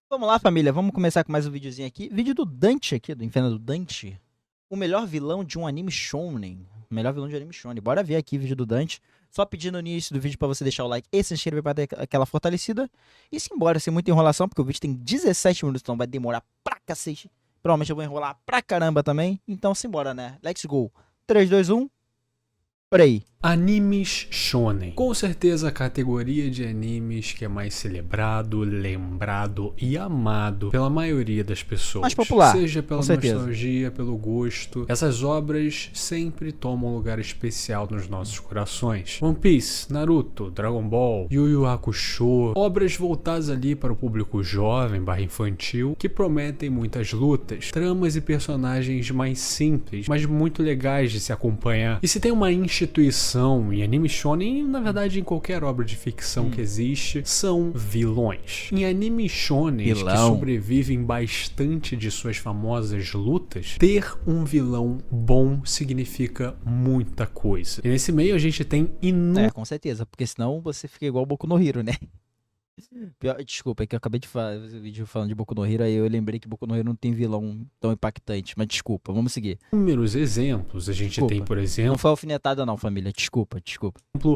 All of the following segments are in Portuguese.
Vamos lá, família. Vamos começar com mais um videozinho aqui. Vídeo do Dante aqui, do Inferno do Dante. O melhor vilão de um anime shonen. O melhor vilão de um anime shonen. Bora ver aqui o vídeo do Dante. Só pedindo no início do vídeo pra você deixar o like e se inscrever pra dar aquela fortalecida. E simbora, sem muita enrolação, porque o vídeo tem 17 minutos, então vai demorar pra cacete. Provavelmente eu vou enrolar pra caramba também. Então simbora, né? Let's go. 3, 2, 1. Play. Animes shonen. Com certeza a categoria de animes que é mais celebrado, lembrado e amado pela maioria das pessoas. Mais popular, seja pela com certeza. nostalgia, pelo gosto. Essas obras sempre tomam um lugar especial nos nossos corações. One Piece, Naruto, Dragon Ball, Yu Yu Hakusho. Obras voltadas ali para o público jovem / infantil que prometem muitas lutas, tramas e personagens mais simples, mas muito legais de se acompanhar. E se tem uma instituição em anime shonen, na verdade em qualquer obra de ficção que existe, são vilões. Em anime shonen que sobrevivem bastante de suas famosas lutas, ter um vilão bom significa muita coisa. E nesse meio a gente tem Com certeza, porque senão você fica igual o Boku no Hero, né? Desculpa, é que eu acabei de fazer o vídeo falando de Boku no Hero, aí eu lembrei que Boku no Hero não tem vilão tão impactante, mas desculpa, vamos seguir. Inúmeros exemplos. A gente tem, por exemplo... Não foi alfinetada não, família, desculpa.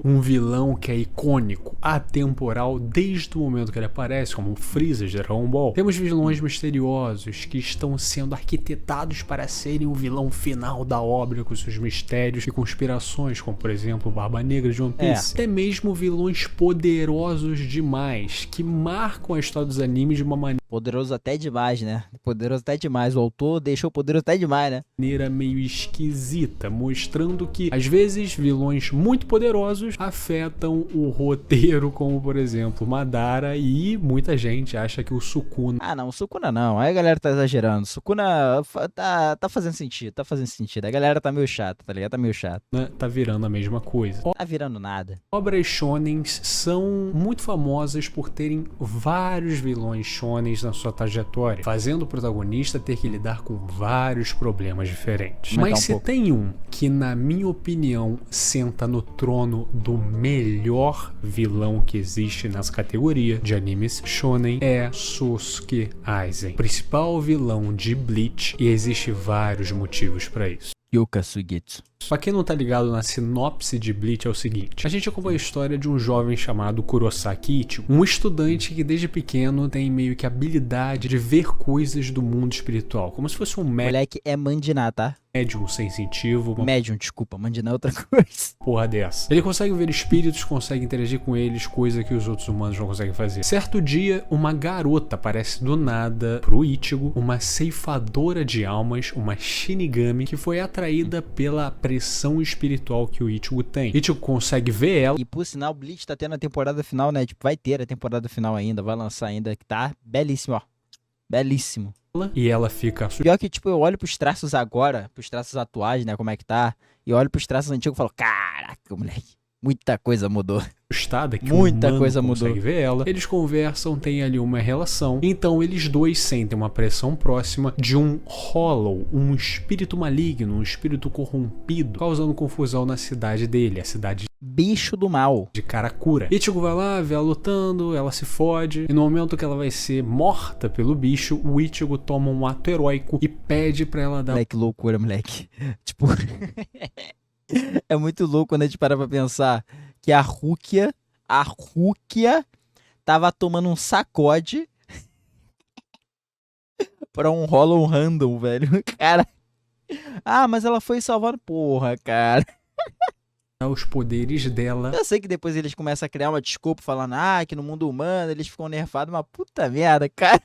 Um vilão que é icônico, atemporal, desde o momento que ele aparece, como o Freeza de Dragon Ball. Temos vilões misteriosos que estão sendo arquitetados para serem o vilão final da obra, com seus mistérios e conspirações, como por exemplo o Barba Negra de One Piece. Até mesmo vilões poderosos demais, que marcam a história dos animes de uma maneira... Poderoso até demais, né? Poderoso até demais. O autor deixou poderoso até demais, né? Maneira meio esquisita, mostrando que às vezes vilões muito poderosos afetam o roteiro, como por exemplo Madara, e muita gente acha que o Sukuna... Ah não, o Sukuna não, aí a galera tá exagerando. Sukuna tá fazendo sentido, a galera tá meio chata, tá ligado? Tá meio chato. Tá virando a mesma coisa. Tá virando nada. Obras shonens são muito famosas por terem vários vilões shonens na sua trajetória, fazendo o protagonista ter que lidar com vários problemas diferentes. Mas se tem um que, na minha opinião, senta no trono do melhor vilão que existe nessa categoria de animes shonen, é Sasuke Aizen, principal vilão de Bleach, e existe vários motivos para isso. Yuka Suigetsu. Pra quem não tá ligado na sinopse de Bleach, é o seguinte: a gente acompanha a história de um jovem chamado Kurosaki Ichigo, um estudante que desde pequeno tem meio que a habilidade de ver coisas do mundo espiritual, como se fosse um moleque é mandiná, tá? Médium sensitivo. Médium, desculpa, mandiná é outra coisa. Porra dessa. Ele consegue ver espíritos, consegue interagir com eles, coisa que os outros humanos não conseguem fazer. Certo dia, uma garota aparece do nada pro Ichigo, uma ceifadora de almas, uma Shinigami, que foi atraída pela pressão espiritual que o Ichigo tem. Ichigo consegue ver ela. E por sinal, Bleach tá tendo a temporada final, né? Tipo, vai ter a temporada final ainda, vai lançar ainda, que tá belíssimo, ó. Belíssimo. E ela fica... Pior que, tipo, eu olho pros traços agora, pros traços atuais, né, como é que tá, e olho pros traços antigos e falo, caraca, moleque, muita coisa mudou. Assustada que muita coisa mudou. Consegue ver ela. Eles conversam, tem ali uma relação. Então eles dois sentem uma pressão próxima de um Hollow, um espírito maligno, um espírito corrompido, causando confusão na cidade dele, a cidade bicho do mal de Karakura. Ichigo vai lá, vê ela lutando, ela se fode, e no momento que ela vai ser morta pelo bicho, o Ichigo toma um ato heróico e pede pra ela dar... Moleque, loucura, moleque. Tipo, é muito louco quando a gente para pra pensar que a Rukia tava tomando um sacode pra um Hollow random, velho. Cara. Ah, mas ela foi salvar, porra, cara. Os poderes dela. Eu sei que depois eles começam a criar uma desculpa falando, que no mundo humano eles ficam nerfados, mas puta merda, cara.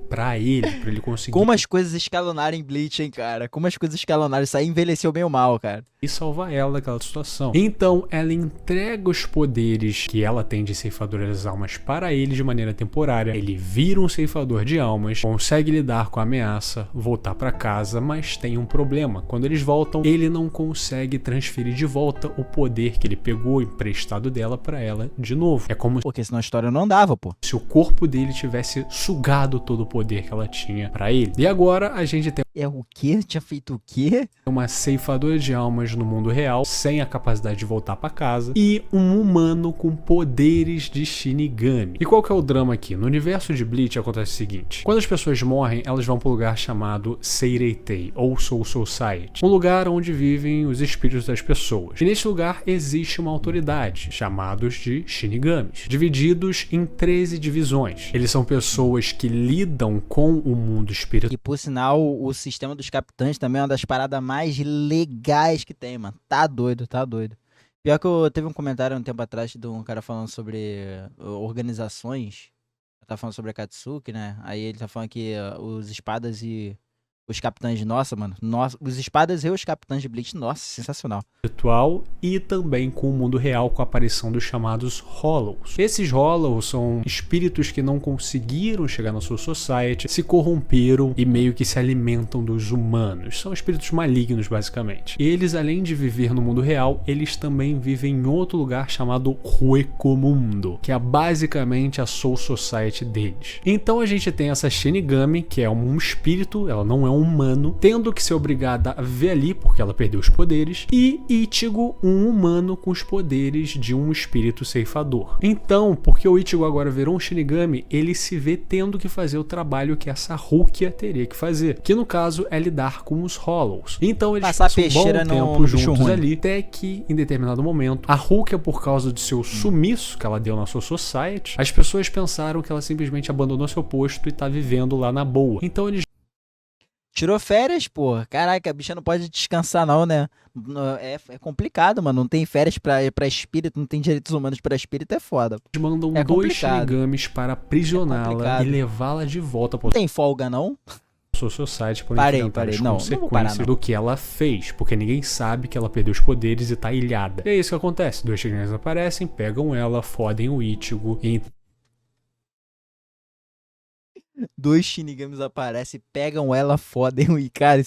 Pra ele conseguir... Como as coisas escalonaram em Bleach, hein, cara. Como as coisas escalonaram, isso aí envelheceu bem mal, cara. E salvar ela daquela situação. Então, ela entrega os poderes que ela tem de ceifadora das almas para ele de maneira temporária. Ele vira um ceifador de almas, consegue lidar com a ameaça, voltar pra casa, mas tem um problema. Quando eles voltam, ele não consegue transferir de volta o poder que ele pegou emprestado dela pra ela de novo. É como... Porque senão a história não andava, pô. Se o corpo dele tivesse sugado todo o poder poder que ela tinha pra ele. E agora a gente tem É o quê? Tinha feito o quê? uma ceifadora de almas no mundo real, sem a capacidade de voltar pra casa, e um humano com poderes de Shinigami. E qual que é o drama aqui? No universo de Bleach acontece o seguinte: quando as pessoas morrem, elas vão para um lugar chamado Seireitei, ou Soul Society, um lugar onde vivem os espíritos das pessoas. E nesse lugar existe uma autoridade, chamados de Shinigamis, divididos em 13 divisões. Eles são pessoas que lidam com o mundo espiritual. E por sinal, o sistema dos capitães também é uma das paradas mais legais que tem, mano. Tá doido, tá doido. Pior que eu teve um comentário um tempo atrás de um cara falando sobre organizações. Tá falando sobre a Katsuki, né? Aí ele tá falando que os espadas e os capitães, nossa, mano. Nossa, os espadas e os capitães de Bleach, nossa, sensacional. E também com o mundo real, com a aparição dos chamados Hollows. Esses Hollows são espíritos que não conseguiram chegar na Soul Society, se corromperam e meio que se alimentam dos humanos. São espíritos malignos, basicamente. Eles, além de viver no mundo real, eles também vivem em outro lugar chamado Huecomundo, que é basicamente a Soul Society deles. Então a gente tem essa Shinigami, que é um espírito, ela não é um humano, tendo que ser obrigada a viver ali porque ela perdeu os poderes, e Ichigo, um humano com os poderes de um espírito ceifador. Então, porque o Ichigo agora virou um Shinigami, ele se vê tendo que fazer o trabalho que essa Rukia teria que fazer, que no caso é lidar com os Hollows. Então eles passam um bom tempo juntos ali, até que em determinado momento, a Rukia, por causa do seu sumiço que ela deu na sua society, as pessoas pensaram que ela simplesmente abandonou seu posto e tá vivendo lá na boa. Então eles tirou férias, pô. Caraca, a bicha não pode descansar não, né? É complicado, mano. Não tem férias pra espírito, não tem direitos humanos pra espírito, é foda. mandam dois Shinigamis para aprisioná-la e levá-la de volta para Não tem folga, não? Soul Society por enfrentar as Não consequências do que ela fez, porque ninguém sabe que ela perdeu os poderes e tá ilhada. E é isso que acontece. Dois Shinigamis aparecem, pegam ela, fodem o Ichigo e Dois Shinigamis aparecem, pegam ela, fodem o Ikari.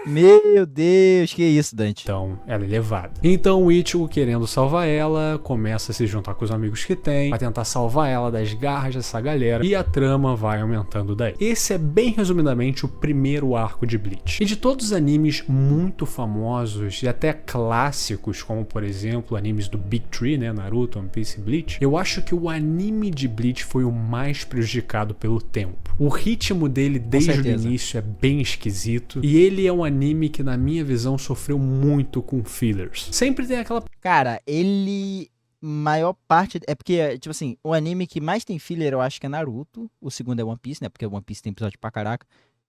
Meu Deus, que isso, Dante? então ela é levada. Então o Ichigo, querendo salvar ela, começa a se juntar com os amigos que tem, vai tentar salvar ela das garras dessa galera, e a trama vai aumentando daí. Esse é bem resumidamente o primeiro arco de Bleach. E de todos os animes muito famosos e até clássicos, como por exemplo animes do Big Three, né, Naruto, One Piece e Bleach, eu acho que o anime de Bleach foi o mais prejudicado pelo tempo. O ritmo dele desde o início é bem esquisito, e ele é um anime que, na minha visão, sofreu muito com fillers. Sempre tem aquela... Cara, ele... Maior parte... É porque, tipo assim, o anime que mais tem filler, eu acho que é Naruto. O segundo é One Piece, né? Porque One Piece tem episódio pra caraca.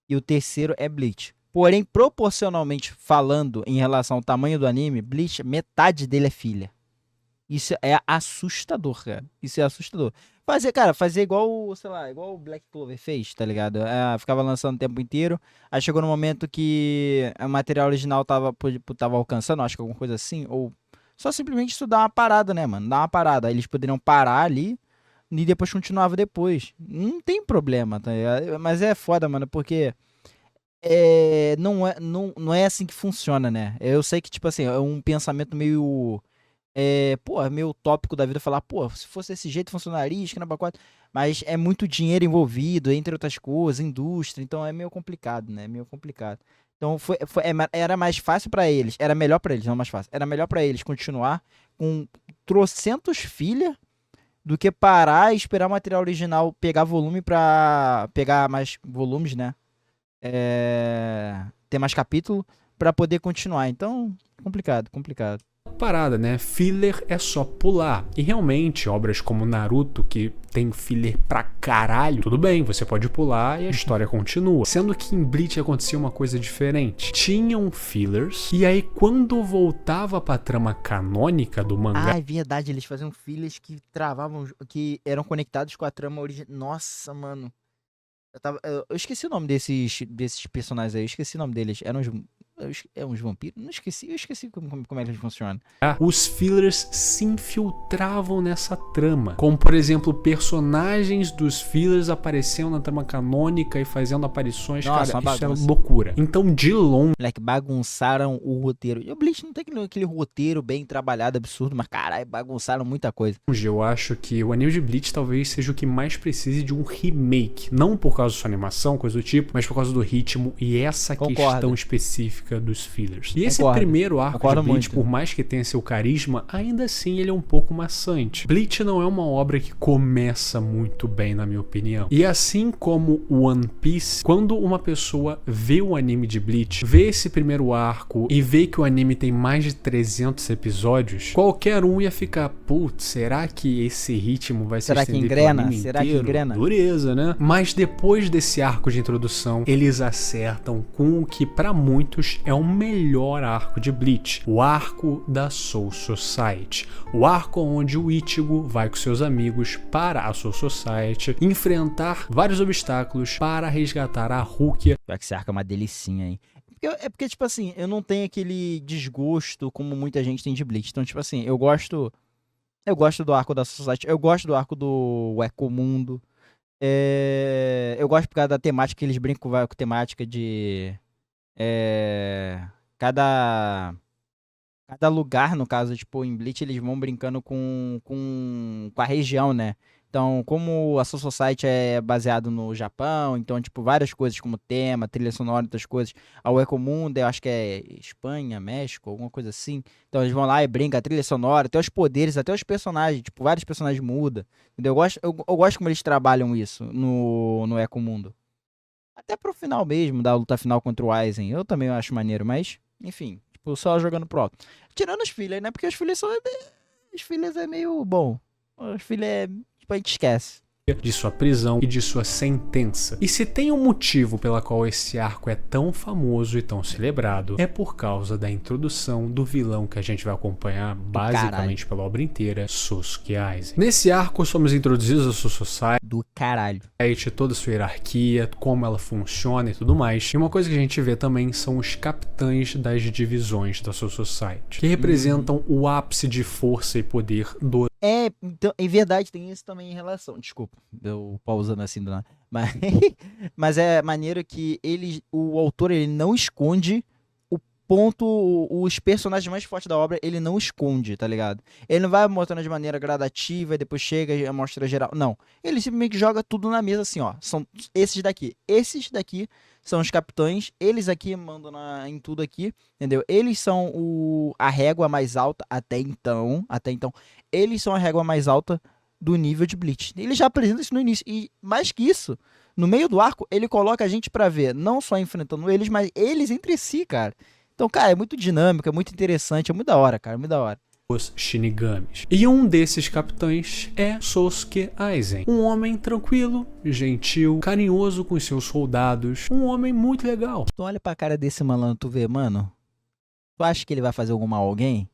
E o terceiro é Bleach. Porém, proporcionalmente falando, em relação ao tamanho do anime, Bleach, metade dele é filler. Isso é assustador, cara. Isso é assustador. Fazer igual, sei lá, igual o Black Clover fez, tá ligado? Ficava lançando o tempo inteiro. Aí chegou no momento que o material original tava alcançando, acho que alguma coisa assim. Ou só simplesmente isso dá uma parada, né, mano? Dá uma parada. Aí eles poderiam parar ali e depois continuava depois. Não tem problema, tá ligado? Mas é foda, mano, porque... não é assim que funciona, né? Eu sei que, tipo assim, é um pensamento meio... meio utópico da vida falar, se fosse desse jeito funcionaria, esquina pra quatro. Mas é muito dinheiro envolvido, entre outras coisas, indústria, então é meio complicado, né? É meio complicado. Então era mais fácil pra eles, era melhor pra eles, não mais fácil. Era melhor pra eles continuar com trocentos filha do que parar e esperar o material original pegar volume pra pegar mais volumes, né? Ter mais capítulo pra poder continuar. Então, complicado. parada, né? Filler é só pular. E realmente, obras como Naruto, que tem filler pra caralho, tudo bem, você pode pular e a história continua. Sendo que em Bleach acontecia uma coisa diferente. Tinham fillers, e aí quando voltava pra trama canônica do mangá... Ah, é verdade, eles faziam fillers que travavam, que eram conectados com a trama original. Nossa, mano. Eu esqueci o nome desses personagens aí, eu esqueci o nome deles. Eram É uns vampiros? Não esqueci, eu esqueci como é que eles funcionam. Os fillers se infiltravam nessa trama, como por exemplo personagens dos fillers aparecendo na trama canônica e fazendo aparições. Nossa, cara, uma isso era bagunça. loucura. Então de longe Moleque, bagunçaram o roteiro. E o Bleach não tem aquele roteiro bem trabalhado, absurdo, mas caralho, bagunçaram muita coisa. eu acho que o anime de Bleach talvez seja o que mais precise de um remake, não por causa da sua animação, coisa do tipo, mas por causa do ritmo e essa questão específica dos fillers. E esse primeiro arco de Bleach, por mais que tenha seu carisma, ainda assim ele é um pouco maçante. Bleach não é uma obra que começa muito bem, na minha opinião. E assim como One Piece, quando uma pessoa vê o anime de Bleach, vê esse primeiro arco e vê que o anime tem mais de 300 episódios, qualquer um ia ficar, putz, será que esse ritmo vai se estender pelo anime inteiro? Será que engrena? Dureza, né? Mas depois desse arco de introdução, eles acertam com o que pra muitos é o melhor arco de Bleach, o arco da Soul Society, o arco onde o Ichigo vai com seus amigos para a Soul Society enfrentar vários obstáculos para resgatar a Rukia. Pior que esse arco é uma delicinha, hein? É porque, tipo assim, eu não tenho aquele desgosto como muita gente tem de Bleach. Então, tipo assim, eu gosto do arco da Society, eu gosto do arco do Ecomundo. Eu gosto por causa da temática que eles brincam com temática de... Cada lugar, no caso, tipo, em Bleach, eles vão brincando com a região, né? Então, como a Soul Society é baseado no Japão, então, tipo, várias coisas como tema, trilha sonora e outras coisas. A Ecomundo, eu acho que é Espanha, México, alguma coisa assim. Então, eles vão lá e brincam, a trilha sonora, até os poderes, até os personagens, tipo, vários personagens mudam. Entendeu? Eu gosto como eles trabalham isso no Ecomundo. Até pro final mesmo, da luta final contra o Aizen, eu também acho maneiro, mas, enfim, tipo, só jogando pro alto. Tirando os fillers, né? Porque os fillers é meio bom. Os fillers tipo, a gente esquece. De sua prisão e de sua sentença. E se tem um motivo pela qual esse arco é tão famoso e tão celebrado, é por causa da introdução do vilão que a gente vai acompanhar basicamente pela obra inteira, Sasuke Aizen. Nesse arco somos introduzidos a Soul Society, do caralho, toda a sua hierarquia, como ela funciona e tudo mais. E uma coisa que a gente vê também são os capitães das divisões da Soul Society, que representam o ápice de força e poder do... Então, em verdade, tem isso também em relação. Desculpa, eu pausando assim do nada. Mas é maneiro que o autor ele não esconde o ponto, os personagens mais fortes da obra, ele não esconde, tá ligado? Ele não vai mostrando de maneira gradativa e depois chega e mostra geral. Não. Ele simplesmente joga tudo na mesa assim, ó. São esses daqui. Esses daqui são os capitães, eles aqui mandam em tudo aqui, entendeu? Eles são a régua mais alta até então, eles são a régua mais alta do nível de Bleach. Ele já apresenta isso no início, e mais que isso, no meio do arco, ele coloca a gente pra ver, não só enfrentando eles, mas eles entre si, cara. Então, cara, é muito dinâmico, é muito interessante, é muito da hora, cara, muito da hora. Os Shinigamis. E um desses capitães é Sasuke Aizen. Um homem tranquilo, gentil, carinhoso com seus soldados. Um homem muito legal. Tu olha pra cara desse malandro, tu vê, mano, tu acha que ele vai fazer algum mal a alguém?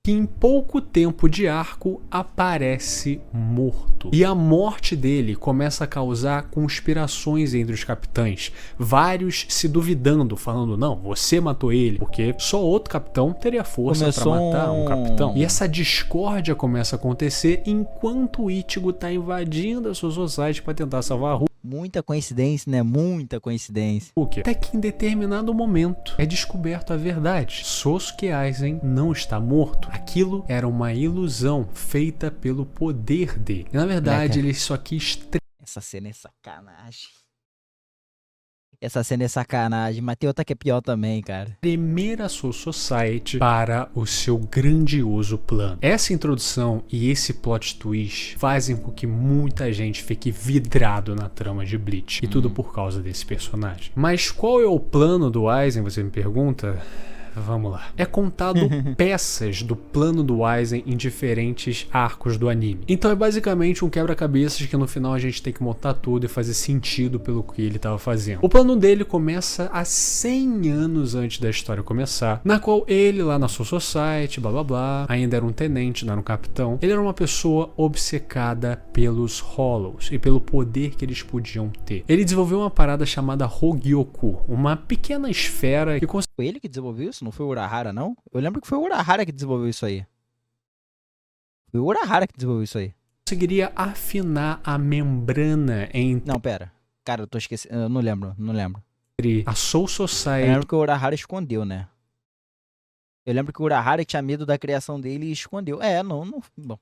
Que em pouco tempo de arco aparece morto. E a morte dele começa a causar conspirações entre os capitães. Vários se duvidando, falando, não, você matou ele, porque só outro capitão teria força para matar um capitão. E essa discórdia começa a acontecer enquanto o Ichigo tá invadindo a sua society para tentar salvar a Rukia. Muita coincidência, né? Muita coincidência. Até que em determinado momento é descoberto a verdade. Sasuke Aizen não está morto. Aquilo era uma ilusão feita pelo poder dele. E, na verdade, ele só quis... Essa cena é sacanagem. Mas tem outra que é pior também, cara. Tremer a Soul Society para o seu grandioso plano. Essa introdução e esse plot twist fazem com que muita gente fique vidrado na trama de Bleach. E tudo por causa desse personagem. Mas qual é o plano do Aizen, você me pergunta? Vamos lá. É contado peças do plano do Aizen em diferentes arcos do anime. Então é basicamente um quebra-cabeças que no final a gente tem que montar tudo e fazer sentido pelo que ele estava fazendo. O plano dele começa há 100 anos antes da história começar, na qual ele lá na Soul Society, blá blá blá, ainda era um tenente, não era um capitão. Ele era uma pessoa obcecada pelos Hollows e pelo poder que eles podiam ter. Ele desenvolveu uma parada chamada Hogyoku, uma pequena esfera que Foi ele que desenvolveu isso? Não foi o Urahara, não? Eu lembro que foi o Urahara que desenvolveu isso aí. Foi o Urahara que desenvolveu isso aí. conseguiria afinar a membrana entre Não, pera. Cara, eu tô esquecendo. Eu não lembro. a Soul Eu Society lembro que o Urahara escondeu, né? Eu lembro que o Urahara tinha medo da criação dele e escondeu. Bom.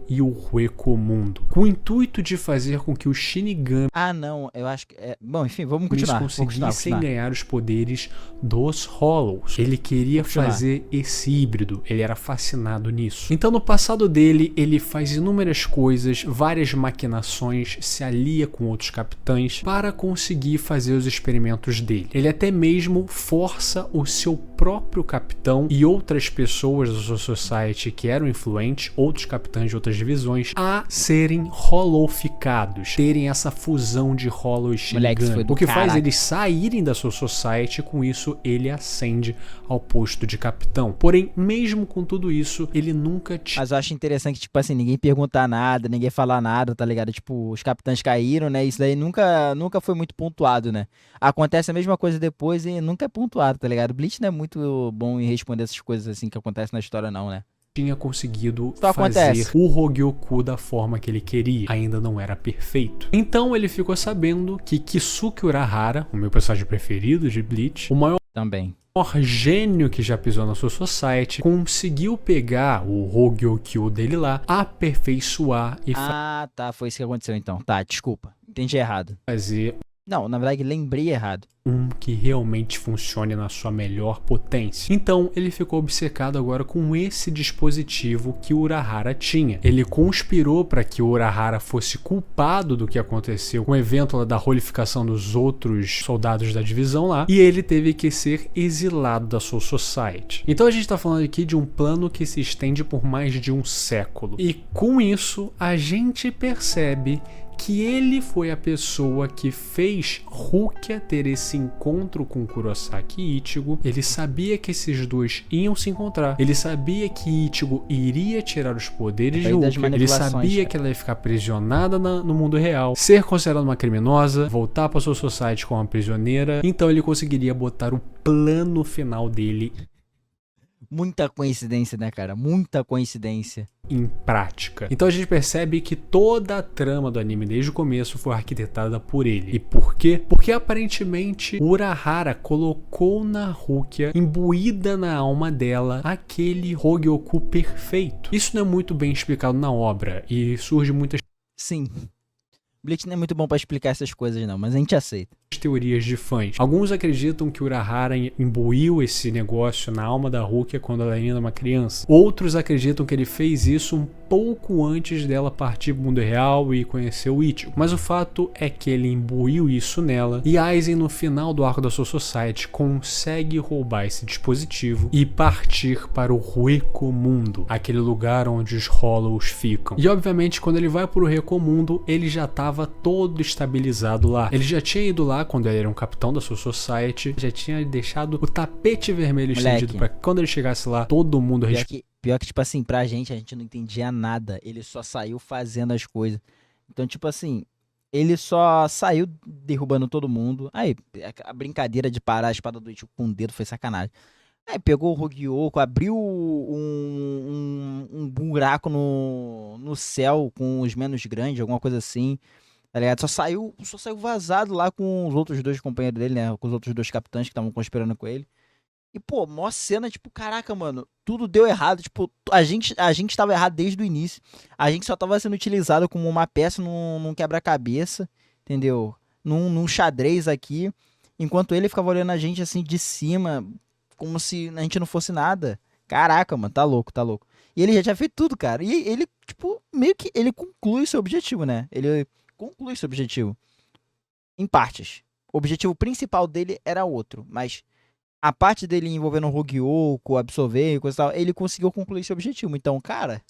e o Hueco-Mundo, com o intuito de fazer com que os Shinigami Ah, não. Eu acho que... Bom, enfim, vamos continuar. conseguissem ganhar os poderes dos Hollows. Ele queria fazer esse híbrido, ele era fascinado nisso. Então no passado dele, ele faz inúmeras coisas, várias maquinações, se alia com outros capitães para conseguir fazer os experimentos dele. Ele até mesmo força o seu próprio capitão e outras pessoas da sua society que eram influentes, outros capitães de outras divisões, a serem hollowificados, terem essa fusão de Hollow e Shinigami. O que faz eles saírem da sua society, e com isso ele ascende ao posto de capitão. Porém, mesmo com tudo isso, ele nunca tinha... Mas eu acho interessante que, tipo assim, ninguém perguntar nada, ninguém falar nada, tá ligado? Tipo, os capitães caíram, né? Isso daí nunca foi muito pontuado, né? Acontece a mesma coisa depois e nunca é pontuado, tá ligado? O Bleach não é muito bom em responder essas coisas assim que acontecem na história, não, né? Tinha conseguido Só fazer acontece. o Hogyoku da forma que ele queria. Ainda não era perfeito. Então ele ficou sabendo que Kisuke Urahara, o meu personagem preferido de Bleach, o maior Também. gênio que já pisou na sua society, conseguiu pegar o Hogyokyu dele lá, aperfeiçoar e Ah, tá. Foi isso que aconteceu então. Tá, desculpa. Entendi errado. fazer Não, na verdade, lembrei errado. um que realmente funcione na sua melhor potência. Então, ele ficou obcecado agora com esse dispositivo que o Urahara tinha. Ele conspirou para que o Urahara fosse culpado do que aconteceu com o evento lá da rolificação dos outros soldados da divisão lá, e ele teve que ser exilado da Soul Society. Então a gente tá falando aqui de um plano que se estende por mais de um século. E com isso, a gente percebe que ele foi a pessoa que fez Rukia ter esse encontro com Kurosaki e Ichigo. Ele sabia que esses dois iam se encontrar. Ele sabia que Ichigo iria tirar os poderes de Rukia. Ele sabia que ela ia ficar aprisionada no mundo real, ser considerada uma criminosa, voltar para sua society como uma prisioneira. Então ele conseguiria botar o plano final dele Muita coincidência, né, cara? Muita coincidência. em prática. Então a gente percebe que toda a trama do anime desde o começo foi arquitetada por ele. E por quê? Porque aparentemente Urahara colocou na Rukia, imbuída na alma dela, aquele Hogyoku perfeito. Isso não é muito bem explicado na obra e surge muitas Sim. Bleach não é muito bom pra explicar essas coisas, não, mas a gente aceita. teorias de fãs. Alguns acreditam que Urahara imbuiu esse negócio na alma da Rukia quando ela ainda era uma criança. Outros acreditam que ele fez isso um pouco antes dela partir pro mundo real e conhecer o Ichigo. Mas o fato é que ele imbuiu isso nela e Aizen no final do arco da Soul Society consegue roubar esse dispositivo e partir para o Hueco-Mundo, aquele lugar onde os Hollows ficam. E obviamente quando ele vai para o Hueco-Mundo, ele já estava todo estabilizado lá. Ele já tinha ido lá quando ele era um capitão da Soul Society, já tinha deixado o tapete vermelho estendido para que quando ele chegasse lá, todo mundo Pior que, tipo assim, pra gente, a gente não entendia nada. Ele só saiu fazendo as coisas. Então, tipo assim, ele só saiu derrubando todo mundo. Aí, a brincadeira de parar a espada do Ichigo com o dedo foi sacanagem. Aí pegou o Hogyoku, abriu um buraco no céu com os menos grandes, alguma coisa assim. Tá ligado? Só saiu vazado lá com os outros dois companheiros dele, né? Com os outros dois capitães que estavam conspirando com ele. E, pô, mó cena, tipo, caraca, mano, tudo deu errado. Tipo, a gente tava errado desde o início. A gente só tava sendo utilizado como uma peça num quebra-cabeça, entendeu? Num xadrez aqui. Enquanto ele ficava olhando a gente, assim, de cima, como se a gente não fosse nada. Caraca, mano, tá louco, tá louco. E ele já tinha feito tudo, cara. E ele, tipo, meio que ele conclui seu objetivo, né? Ele conclui seu objetivo. Em partes. O objetivo principal dele era outro, mas a parte dele envolvendo o Hogyoku, absorver e coisa e tal, ele conseguiu concluir esse objetivo. Então, cara,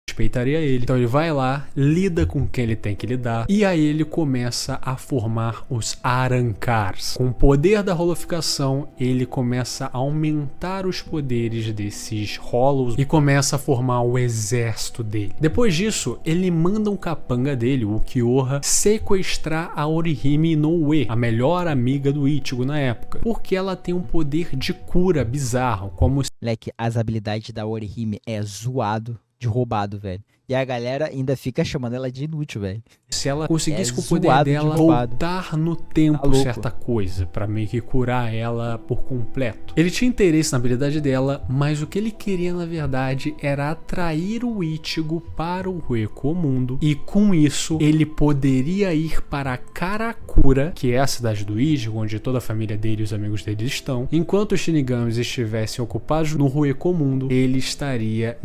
respeitaria ele. Então ele vai lá, lida com quem ele tem que lidar, e aí ele começa a formar os Arancars. Com o poder da holoficação, ele começa a aumentar os poderes desses Hollows e começa a formar o exército dele. Depois disso, ele manda um capanga dele, o Kyoha, sequestrar a Orihime Inoue, a melhor amiga do Ichigo na época, porque ela tem um poder de cura bizarro, como moleque, as habilidades da Orihime é zoado de roubado, velho. E a galera ainda fica chamando ela de inútil, velho. se ela conseguisse com o poder zoado de dela roubado. voltar no tempo Tá louco. certa coisa, pra meio que curar ela por completo. Ele tinha interesse na habilidade dela, mas o que ele queria na verdade era atrair o Ichigo para o Hueco-Mundo, e com isso ele poderia ir para Karakura, que é a cidade do Ichigo, onde toda a família dele e os amigos dele estão. Enquanto os Shinigamis estivessem ocupados no Hueco-Mundo, ele estaria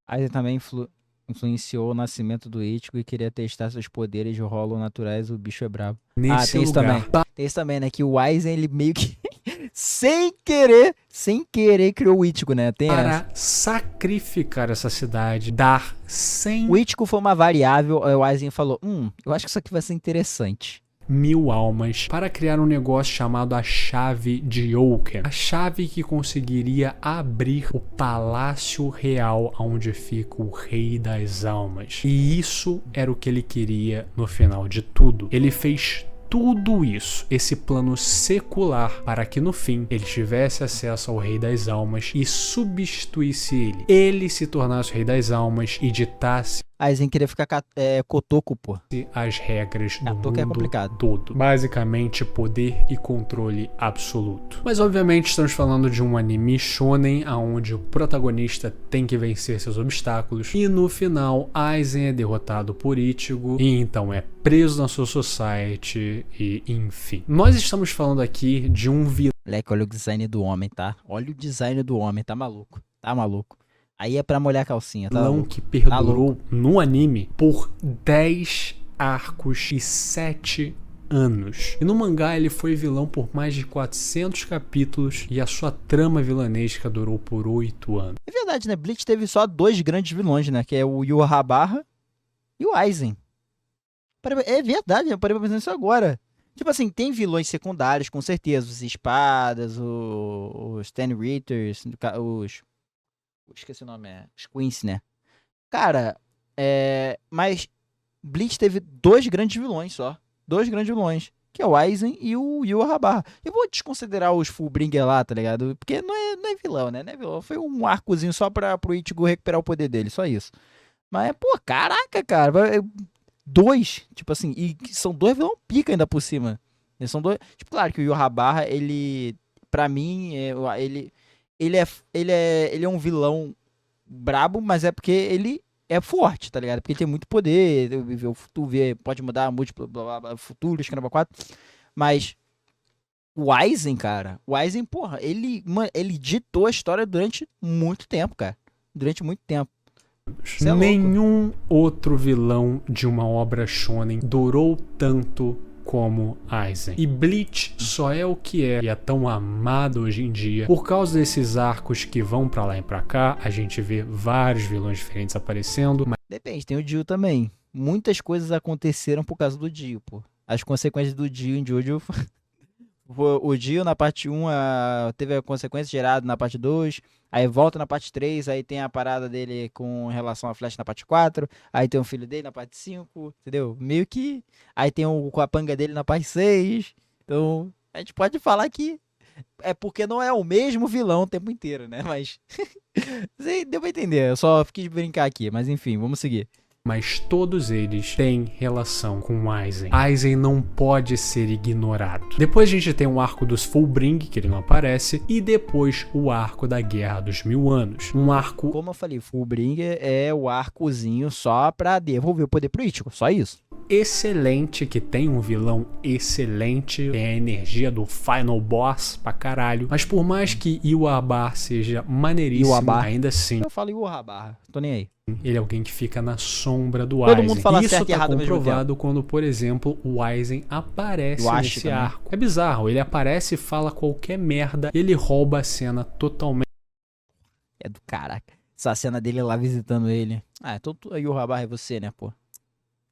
Aí também influenciou o nascimento do Ichigo e queria testar seus poderes de Hollow naturais. O bicho é brabo. nesse tem isso lugar. também. Tem isso também, né? Que o Aizen, ele meio que sem querer criou o Ichigo, né? Tem essa. Para sacrificar essa cidade, dar 100 O Ichigo foi uma variável, aí o Aizen falou, eu acho que isso aqui vai ser interessante. 1000 almas para criar um negócio chamado a Chave de Oaken. A chave que conseguiria abrir o Palácio Real onde fica o Rei das Almas. E isso era o que ele queria no final de tudo. Ele fez tudo isso, esse plano secular, para que no fim ele tivesse acesso ao Rei das Almas e substituísse ele. Ele se tornasse o Rei das Almas e ditasse Aizen queria ficar Kotoko, pô. as regras do Kotoko é mundo complicado. todo. Basicamente, poder e controle absoluto. Mas obviamente estamos falando de um anime shonen, onde o protagonista tem que vencer seus obstáculos, e no final Aizen é derrotado por Ichigo e então é preso na sua society e enfim. Nós estamos falando aqui de um Moleque, olha o design do homem, tá? Olha o design do homem, tá maluco. Tá maluco. Aí é pra molhar a calcinha, tá vilão louco. que perdurou no anime por 10 arcos e 7 anos. E no mangá ele foi vilão por mais de 400 capítulos e a sua trama vilanesca durou por 8 anos. É verdade, né? Bleach teve só 2 grandes vilões, né? Que é o Yurrabarra e o Aizen. É verdade, eu parei pra pensar nisso agora. Tipo assim, tem vilões secundários, com certeza. Os espadas, os Ten Ritters, esqueci o nome, os Queens, né? Cara, mas Bleach teve 2 grandes vilões só. 2 grandes vilões. Que é o Aizen e o Yurrabarra. Eu vou desconsiderar os Fullbringer lá, tá ligado? Porque não é vilão, né? Não é vilão. Foi um arcozinho só pro Ichigo recuperar o poder dele, só isso. Mas, pô, caraca, cara. 2, tipo assim, e são 2 vilão pica ainda por cima. Eles são 2. Tipo, claro que o Yurrabarra, ele, pra mim, ele é um vilão brabo, mas é porque ele é forte, tá ligado? Porque ele tem muito poder, tu vê, pode mudar múltiplo, futuros, caramba, 4. Mas o Aizen, cara, porra, ele ditou a história durante muito tempo, cara. Durante muito tempo. Cê é Nenhum outro vilão de uma obra shonen durou tanto como Aizen. E Bleach só é o que é e é tão amado hoje em dia por causa desses arcos que vão pra lá e pra cá. A gente vê vários vilões diferentes aparecendo, mas Depende, tem o Dio também. Muitas coisas aconteceram por causa do Dio, pô. As consequências do Dio em Jojo. O Dio na parte 1 teve a consequência gerada na parte 2. Aí volta na parte 3. Aí tem a parada dele com relação a Flash na parte 4. Aí tem o filho dele na parte 5. Entendeu? Meio que. Aí tem o capanga dele na parte 6. Então, a gente pode falar que é porque não é o mesmo vilão o tempo inteiro, né? Mas. Deu pra entender. Eu só fiquei de brincar aqui. Mas enfim, vamos seguir. mas todos eles têm relação com Aizen. Aizen não pode ser ignorado. Depois a gente tem um arco dos Fullbring, que ele não aparece, e depois o arco da Guerra dos 1000 Anos. Um arco... Como eu falei, Fullbringer é o arcozinho só pra devolver o poder pro Ichigo, só isso. excelente, que tem um vilão excelente, tem a energia do Final Boss pra caralho. Mas por mais que Yhwach seja maneiríssimo, Yhwach. ainda assim, Eu falo Yhwach, tô nem aí. ele é alguém que fica na sombra do Todo Aizen. mundo fala Isso certo e tá errado ao mesmo comprovado quando, por exemplo, o Aizen aparece Yhwach nesse também. arco. É bizarro, ele aparece e fala qualquer merda, ele rouba a cena totalmente. É do caraca. Essa cena dele lá visitando ele. Ah, então Yhwach é você, né, pô?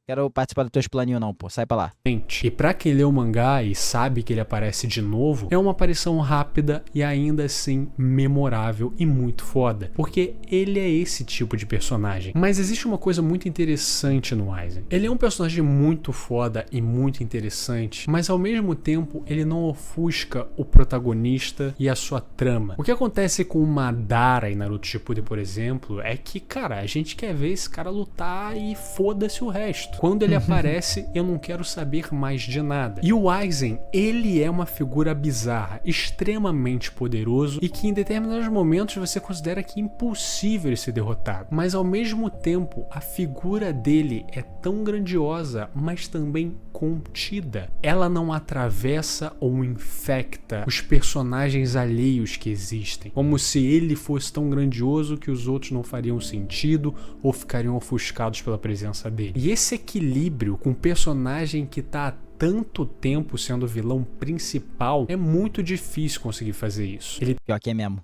Quero participar dos teus planinhos não, pô. Sai pra lá. E pra quem lê o mangá e sabe que ele aparece de novo, é uma aparição rápida e ainda assim memorável e muito foda. Porque ele é esse tipo de personagem. Mas existe uma coisa muito interessante no Aizen. Ele é um personagem muito foda e muito interessante, mas ao mesmo tempo ele não ofusca o protagonista e a sua trama. O que acontece com o Madara em Naruto Shippuden, por exemplo, é que, cara, a gente quer ver esse cara lutar e foda-se o resto. Quando ele aparece, eu não quero saber mais de nada. E o Aizen, ele é uma figura bizarra, extremamente poderoso e que em determinados momentos você considera que é impossível ele ser derrotado. Mas ao mesmo tempo, a figura dele é tão grandiosa, mas também contida. Ela não atravessa ou infecta os personagens alheios que existem, como se ele fosse tão grandioso que os outros não fariam sentido ou ficariam ofuscados pela presença dele. E esse equilíbrio com um personagem que tá há tanto tempo sendo o vilão principal, é muito difícil conseguir fazer isso. Pior que é mesmo.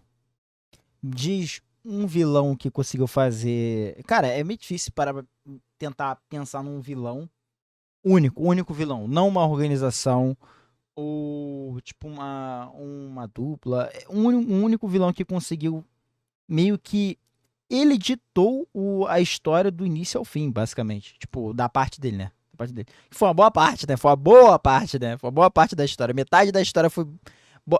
Diz um vilão que conseguiu fazer... Cara, é meio difícil para tentar pensar num vilão único vilão. Não uma organização ou tipo uma dupla. Um único vilão que conseguiu meio que... Ele ditou a história do início ao fim, basicamente. Tipo, da parte dele, né? Da parte dele. Foi uma boa parte, né? Foi uma boa parte, né? Foi uma boa parte da história. Metade da história foi...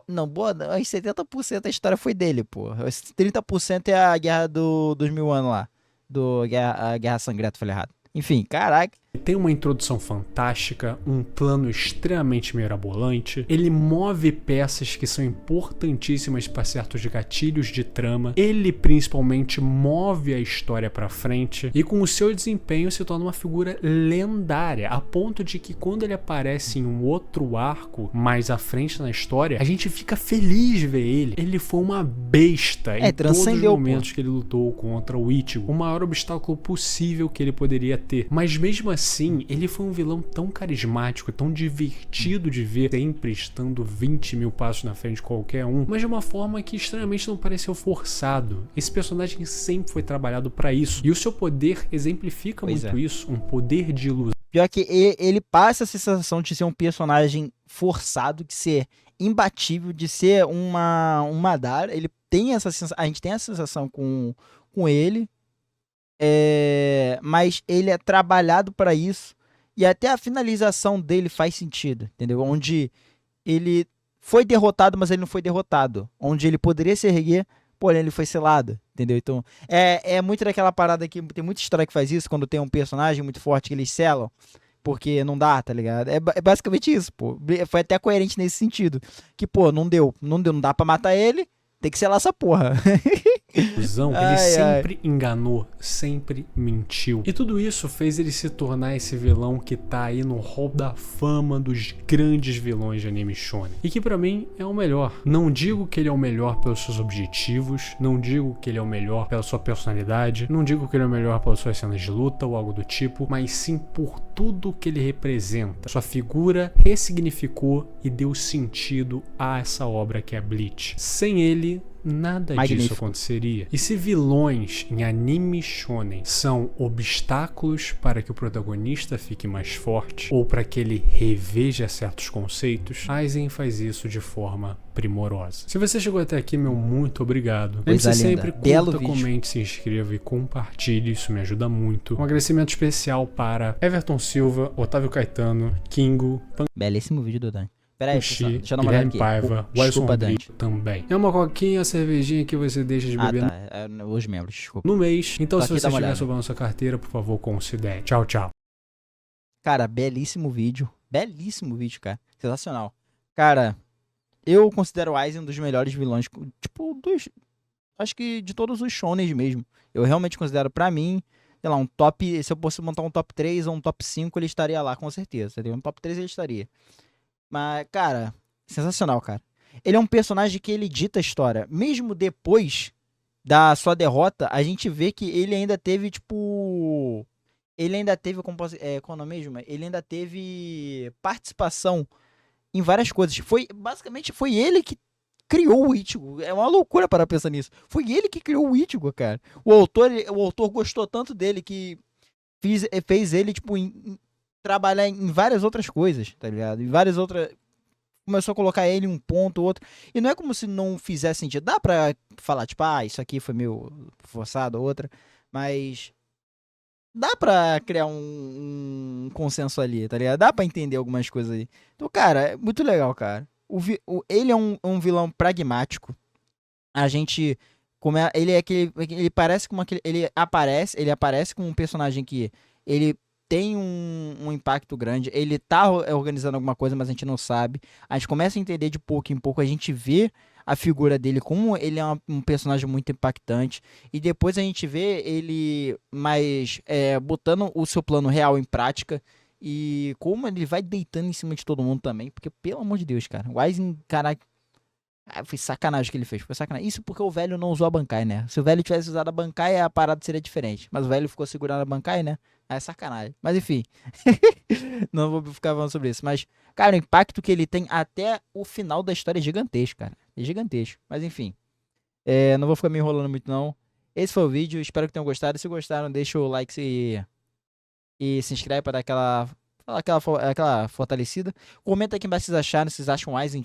Não, boa... Os 70% da história foi dele, pô. Os 30% é a Guerra dos Mil Anos lá. A Guerra Sangrenta, falei errado. Enfim, caraca. Tem uma introdução fantástica, um plano extremamente mirabolante, ele move peças que são importantíssimas para certos gatilhos de trama, ele principalmente move a história para frente e com o seu desempenho se torna uma figura lendária, a ponto de que quando ele aparece em um outro arco mais à frente na história, a gente fica feliz de ver ele. Ele foi uma besta em todos os momentos que ele lutou contra o Ichigo, o maior obstáculo possível que ele poderia ter, mas mesmo assim, ele foi um vilão tão carismático, tão divertido de ver, sempre estando 20 mil passos na frente de qualquer um, mas de uma forma que estranhamente não pareceu forçado. Esse personagem sempre foi trabalhado pra isso, e o seu poder exemplifica muito isso, um poder de ilusão. Pior que ele passa a sensação de ser um personagem forçado, de ser imbatível, de ser um Madara. Ele tem essa sensação, a gente tem essa sensação com ele. Mas ele é trabalhado para isso e até a finalização dele faz sentido, entendeu? Onde ele foi derrotado, mas ele não foi derrotado. Onde ele poderia se erguer, porém ele foi selado, entendeu? Então é muito daquela parada que tem muita história que faz isso, quando tem um personagem muito forte que eles selam, porque não dá, tá ligado? É basicamente isso, pô. Foi até coerente nesse sentido, que pô, não dá pra matar ele, tem que selar essa porra. Ele sempre enganou, sempre mentiu. E tudo isso fez ele se tornar esse vilão que tá aí no hall da fama dos grandes vilões de anime shonen. E que pra mim é o melhor. Não digo que ele é o melhor pelos seus objetivos, não digo que ele é o melhor pela sua personalidade, não digo que ele é o melhor pelas suas cenas de luta ou algo do tipo, mas sim por tudo que ele representa. Sua figura ressignificou e deu sentido a essa obra que é Bleach. Sem ele, nada disso aconteceria. E se vilões em anime shonen são obstáculos para que o protagonista fique mais forte ou para que ele reveja certos conceitos, Aizen faz isso de forma primorosa. Se você chegou até aqui, meu muito obrigado. Lembre-se sempre, curta, comente, se inscreva e compartilhe, isso me ajuda muito. Um agradecimento especial para Everton Silva, Otávio Caetano, Kingo, belíssimo vídeo do Dan. Peraí, deixa eu dar uma olhada aqui. Paiva, Wilson Brito também. É uma coquinha, cervejinha que você deixa de beber os membros, desculpa. no mês. Então se você estiver sobrando sua carteira, por favor, considere. Tchau, tchau. Cara, belíssimo vídeo. Belíssimo vídeo, cara. Sensacional. Cara, eu considero o Aizen um dos melhores vilões, tipo, acho que de todos os shonens mesmo. Eu realmente considero, pra mim, sei lá, um top, se eu fosse montar um top 3 ou um top 5, ele estaria lá, com certeza, entendeu? Um top 3 ele estaria. Mas, cara, sensacional, cara. Ele é um personagem que ele dita a história. Mesmo depois da sua derrota, a gente vê que ele ainda teve, tipo... Ele ainda teve, como posso, qual é o nome mesmo? Ele ainda teve participação em várias coisas. Basicamente, foi ele que criou o Ichigo. É uma loucura para pensar nisso. Foi ele que criou o Ichigo, cara. O autor gostou tanto dele que fez ele, tipo, trabalhar em várias outras coisas, tá ligado? Em várias outras. Começou a colocar ele em um ponto, outro. E não é como se não fizesse sentido. Dá pra falar, tipo, isso aqui foi meio forçado, outra. Mas dá pra criar um consenso ali, tá ligado? Dá pra entender algumas coisas ali. Então, cara, é muito legal, cara. Ele é um vilão pragmático. A gente. Ele é aquele. Ele parece como aquele. Ele aparece como um personagem que. Ele tem um impacto grande. Ele tá organizando alguma coisa, mas a gente não sabe. A gente começa a entender de pouco em pouco. A gente vê a figura dele como ele é um personagem muito impactante. E depois a gente vê ele mais botando o seu plano real em prática. E como ele vai deitando em cima de todo mundo também. Porque, pelo amor de Deus, cara. O Aizen, caraca. Foi sacanagem que ele fez, foi sacanagem. Isso porque o velho não usou a Bankai, né? Se o velho tivesse usado a Bankai, a parada seria diferente. Mas o velho ficou segurando a Bankai, né? É sacanagem. Mas enfim. Não vou ficar falando sobre isso. Mas, cara, o impacto que ele tem até o final da história é gigantesco, cara. É gigantesco. Mas enfim. Não vou ficar me enrolando muito, não. Esse foi o vídeo. Espero que tenham gostado. Se gostaram, deixa o like e se inscreve para dar aquela fortalecida. Comenta aqui embaixo se vocês acharam, se vocês acham o Aizen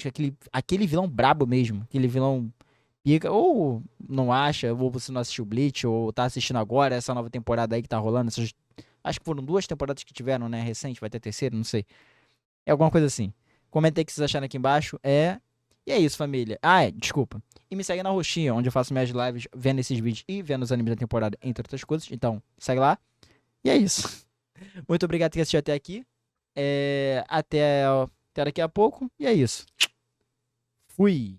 aquele vilão brabo mesmo, aquele vilão pica, ou não acha, ou você não assistiu Bleach, ou tá assistindo agora essa nova temporada aí que tá rolando, acho que foram 2 temporadas que tiveram, né, recente, vai ter terceira, não sei. É alguma coisa assim. Comenta aí o que vocês acharam aqui embaixo, E é isso, família. Desculpa. E me segue na roxinha, onde eu faço minhas lives, vendo esses vídeos e vendo os animes da temporada, entre outras coisas. Então, segue lá. E é isso. Muito obrigado por ter assistido até aqui. Até daqui a pouco. E é isso. Fui.